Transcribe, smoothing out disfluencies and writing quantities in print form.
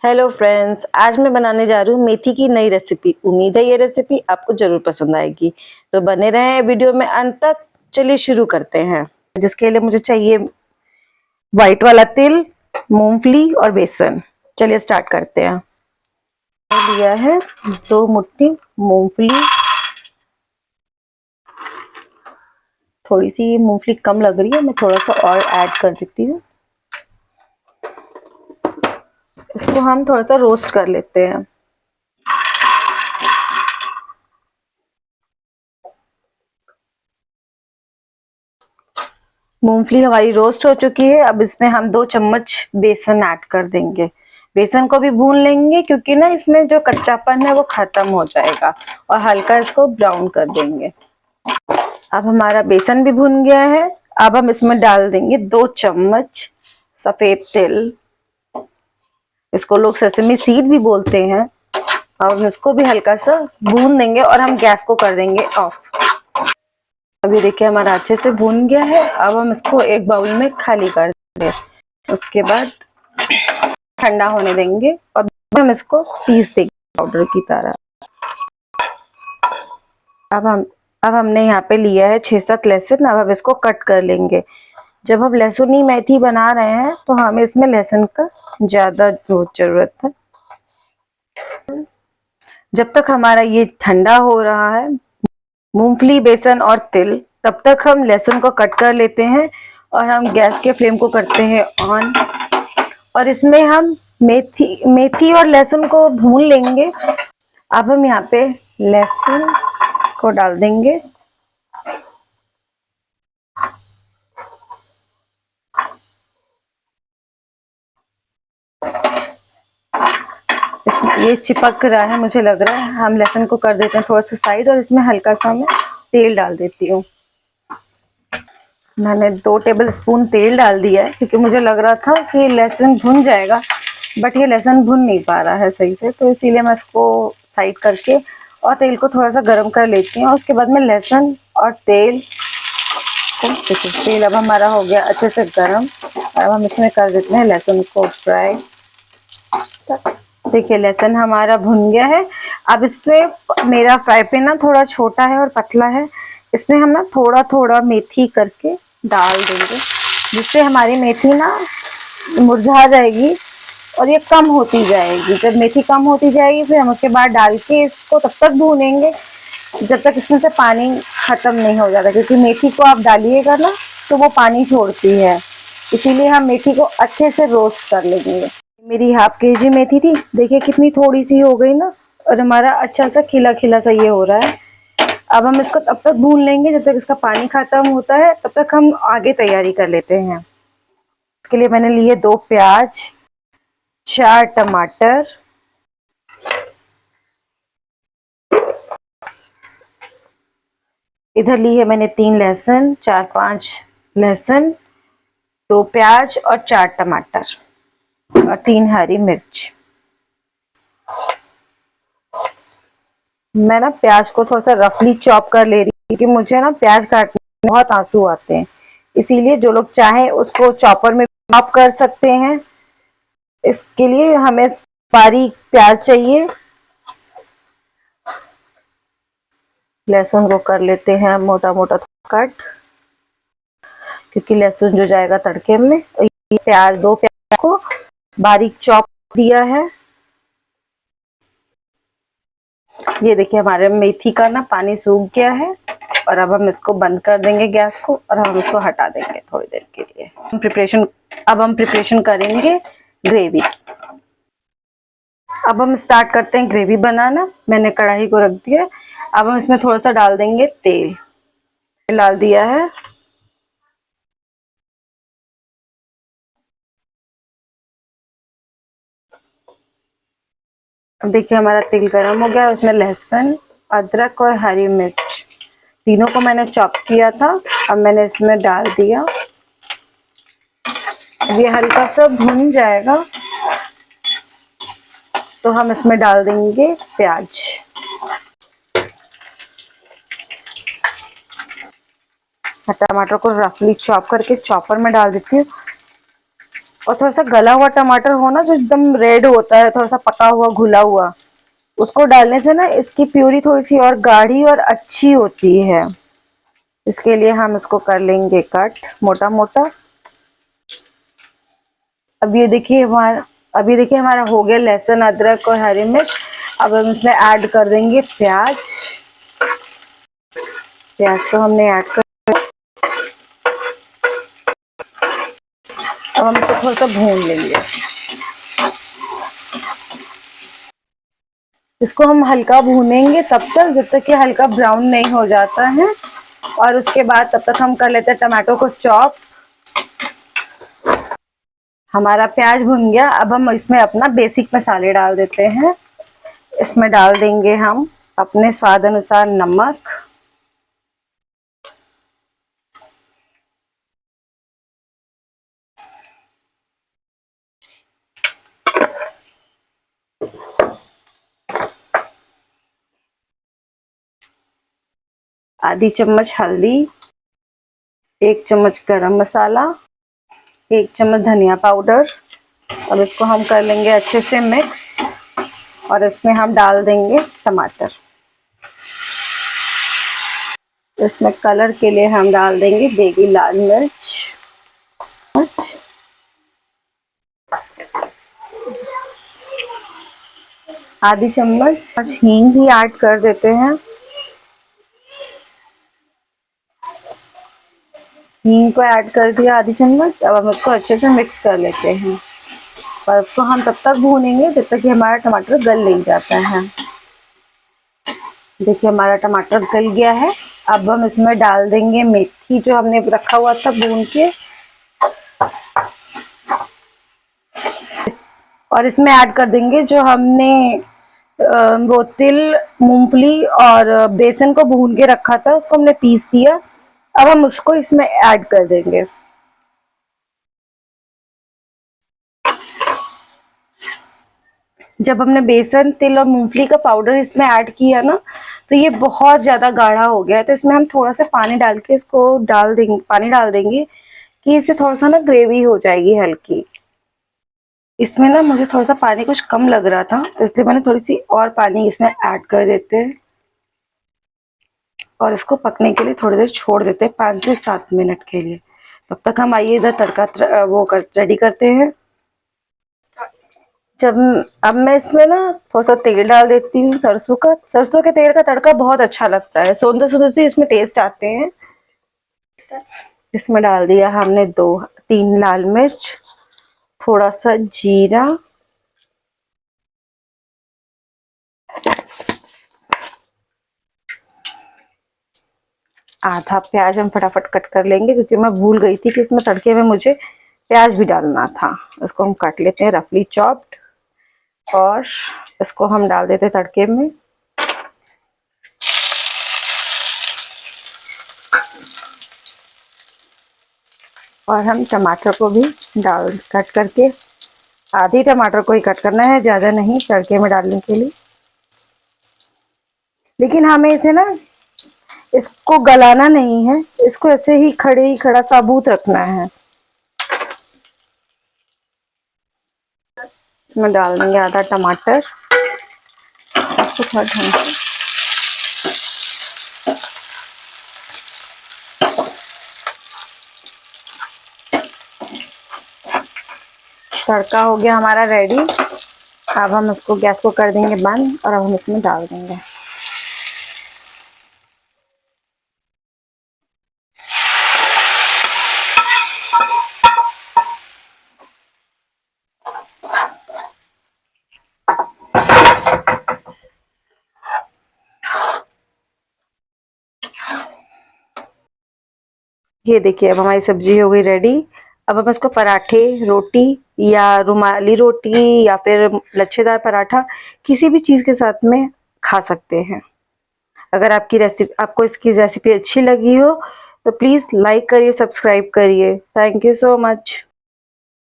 Hello friends, आज मैं बनाने जा रही हूँ मेथी की नई रेसिपी। उम्मीद है ये रेसिपी आपको जरूर पसंद आएगी, तो बने रहें वीडियो में अंत तक। चलिए शुरू करते हैं। जिसके लिए मुझे चाहिए व्हाइट वाला तिल, मूंगफली और बेसन। चलिए स्टार्ट करते हैं। लिया है 2 मुट्ठी मूंगफली। थोड़ी सी मूंगफली कम लग रही है, मैं थोड़ा सा और ऐड कर देती हूँ। इसको हम थोड़ा सा रोस्ट कर लेते हैं। मूंगफली हमारी रोस्ट हो चुकी है। अब इसमें हम 2 चम्मच बेसन ऐड कर देंगे। बेसन को भी भून लेंगे क्योंकि ना इसमें जो कच्चापन है वो खत्म हो जाएगा, और हल्का इसको ब्राउन कर देंगे। अब हमारा बेसन भी भून गया है। अब हम इसमें डाल देंगे 2 चम्मच सफेद तिल। इसको लोग सेसमी सीड भी बोलते हैं। अब हम इसको भी हल्का सा भून देंगे और हम गैस को कर देंगे ऑफ। अभी देखिए हमारा अच्छे से भून गया है। अब हम इसको एक बाउल में खाली कर देंगे। उसके बाद ठंडा होने देंगे और हम इसको पीस देंगे पाउडर की तरह। अब हमने यहाँ पे लिया है 6-7 लहसुन। अब हम इसको कट कर लेंगे। जब हम लहसुनी मेथी बना रहे हैं तो हमें इसमें लहसुन का ज्यादा जरूरत है। जब तक हमारा ये ठंडा हो रहा है, मूंगफली, बेसन और तिल, तब तक हम लहसुन को कट कर लेते हैं और हम गैस के फ्लेम को करते हैं ऑन। और इसमें हम मेथी और लहसुन को भून लेंगे। अब हम यहाँ पे लहसुन को डाल देंगे। ये चिपक रहा है, मुझे लग रहा है। हम लहसुन को कर देते हैं थोड़ा सा साइड, और इसमें हल्का सा मैं तेल डाल देती हूँ। मैंने 2 टेबल स्पून तेल डाल दिया है क्योंकि मुझे लग रहा था कि लहसुन भुन जाएगा, बट ये लहसुन भुन नहीं पा रहा है सही से, तो इसीलिए मैं इसको साइड करके और तेल को थोड़ा सा गर्म कर लेती हूँ। उसके बाद में लहसुन और तेल तेल अब हमारा हो गया अच्छे से गर्म। अब हम इसमें कर देते हैं लहसुन को फ्राई। देखिए लहसुन हमारा भुन गया है। अब इसमें मेरा फ्राई पैन ना थोड़ा छोटा है और पतला है। इसमें हम ना थोड़ा थोड़ा मेथी करके डाल देंगे, जिससे हमारी मेथी ना मुरझा जाएगी और ये कम होती जाएगी। जब मेथी कम होती जाएगी फिर हम उसके बाद डाल के इसको तब तक भूनेंगे जब तक इसमें से पानी खत्म नहीं हो जाता, क्योंकि मेथी को आप डालिएगा ना तो वो पानी छोड़ती है। इसीलिए हम मेथी को अच्छे से रोस्ट कर लेंगे। मेरी ½ kg मेथी थी, देखिए कितनी थोड़ी सी हो गई ना, और हमारा अच्छा सा खिला खिला सा ये हो रहा है। अब हम इसको तब तक भून लेंगे जब तक इसका पानी खत्म होता है। तब तक हम आगे तैयारी कर लेते हैं। इसके लिए मैंने लिए 2 प्याज, 4 टमाटर, इधर ली है मैंने 3 लहसुन, 4-5 लहसुन, 2 प्याज और 4 टमाटर और 3 हरी मिर्च। मैं ना प्याज को थोड़ा सा रफली चॉप कर ले रही हूँ क्योंकि मुझे ना प्याज काटने में बहुत आंसू आते हैं। इसीलिए जो लोग चाहें उसको चॉपर में चॉप कर सकते हैं। इसके लिए हमें बारीक प्याज चाहिए। लहसुन को कर लेते हैं मोटा मोटा कट, क्योंकि लहसुन जो जाएगा तड़के में। ये प्याज, 2 प्याज को बारीक चॉप दिया है। ये देखिए हमारे मेथी का ना पानी सूख गया है, और अब हम इसको बंद कर देंगे गैस को, और हम इसको हटा देंगे थोड़ी देर के लिए। अब हम प्रिपरेशन करेंगे ग्रेवी की। अब हम स्टार्ट करते हैं ग्रेवी बनाना। मैंने कढ़ाई को रख दिया। अब हम इसमें थोड़ा सा डाल देंगे तेल। डाल दिया है। अब देखिए हमारा तेल गरम हो गया। उसमें लहसुन, अदरक और हरी मिर्च तीनों को मैंने चॉप किया था, अब मैंने इसमें डाल दिया। ये हल्का सा भुन जाएगा तो हम इसमें डाल देंगे प्याज। टमाटर को रफली चॉप करके चॉपर में डाल देती हूँ। और थोड़ा सा गला हुआ टमाटर हो ना, जो एकदम रेड होता है, थोड़ा सा पका हुआ घुला हुआ, उसको डालने से ना इसकी प्यूरी थोड़ी सी और गाढ़ी और अच्छी होती है। इसके लिए हम इसको कर लेंगे कट मोटा मोटा। अब ये देखिए हमारा हो गया लहसुन अदरक और हरी मिर्च। अब हम इसमें ऐड कर देंगे प्याज। प्याज को हमने ऐड कर, अब हम इसको थोड़ा सा भून लेंगे। इसको हम हल्का भूनेंगे तब तक जब तक कि हल्का ब्राउन नहीं हो जाता है, और उसके बाद तब तक हम कर लेते हैं टमाटो को चॉप। हमारा प्याज भुन गया। अब हम इसमें अपना बेसिक मसाले डाल देते हैं। इसमें डाल देंगे हम अपने स्वाद अनुसार नमक, आधी चम्मच हल्दी, 1 चम्मच गरम मसाला, 1 चम्मच धनिया पाउडर। अब इसको हम कर लेंगे अच्छे से मिक्स, और इसमें हम डाल देंगे टमाटर। इसमें कलर के लिए हम डाल देंगे देगी लाल मिर्च, आधी चम्मच हींग भी ऐड कर देते हैं। हींग को ऐड कर दिया आधी चम्मच। अब हम इसको अच्छे से मिक्स कर लेते हैं, और इसको हम तब तक भूनेंगे जब तक कि हमारा टमाटर गल नहीं जाता है। देखिए हमारा टमाटर गल गया है। अब हम इसमें डाल देंगे मेथी जो हमने रखा हुआ था भून के, और इसमें ऐड कर देंगे जो हमने वो तिल, मूंगफली और बेसन को भून के रखा था, उसको हमने पीस दिया। अब हम उसको इसमें ऐड कर देंगे। जब हमने बेसन, तिल और मूंगफली का पाउडर इसमें ऐड किया ना, तो ये बहुत ज्यादा गाढ़ा हो गया है। तो इसमें हम थोड़ा सा पानी डाल के इसको पानी डाल देंगे कि इससे थोड़ा सा ना ग्रेवी हो जाएगी हल्की। इसमें ना मुझे थोड़ा सा पानी कुछ कम लग रहा था, तो इसलिए मैंने थोड़ी सी और पानी इसमें ऐड कर देते हैं, और इसको पकने के लिए थोड़ी देर छोड़ देते हैं, 5 से 7 मिनट के लिए। तब तक हम आइए इधर तड़का रेडी करते हैं। अब मैं इसमें ना थोड़ा सा तेल डाल देती हूँ सरसों का। सरसों के तेल का तड़का बहुत अच्छा लगता है, सुंदर सुंदर से इसमें टेस्ट आते हैं। इसमें डाल दिया हमने 2-3 लाल मिर्च, थोड़ा सा जीरा, आधा प्याज हम फटाफट कट कर लेंगे, क्योंकि मैं भूल गई थी कि इसमें तड़के में मुझे प्याज भी डालना था। इसको हम काट लेते हैं रफली चॉप्ड, और इसको हम डाल देते हैं तड़के में। और हम टमाटर को भी कट करके, आधी टमाटर को ही कट करना है, ज़्यादा नहीं, तड़के में डालने के लिए। लेकिन हमें इसे ना, इसको गलाना नहीं है, इसको ऐसे ही खड़ा साबुत रखना है। इसमें डाल देंगे आधा टमाटर, इसको थोड़ा ढंग से तड़का हो गया हमारा रेडी। अब हम इसको गैस को कर देंगे बंद, और अब हम इसमें डाल देंगे। ये देखिए अब हमारी सब्जी हो गई रेडी। अब हम इसको पराठे, रोटी या रुमाली रोटी या फिर लच्छेदार पराठा, किसी भी चीज़ के साथ में खा सकते हैं। अगर आपको इसकी रेसिपी अच्छी लगी हो तो प्लीज़ लाइक करिए, सब्सक्राइब करिए। Thank you so much.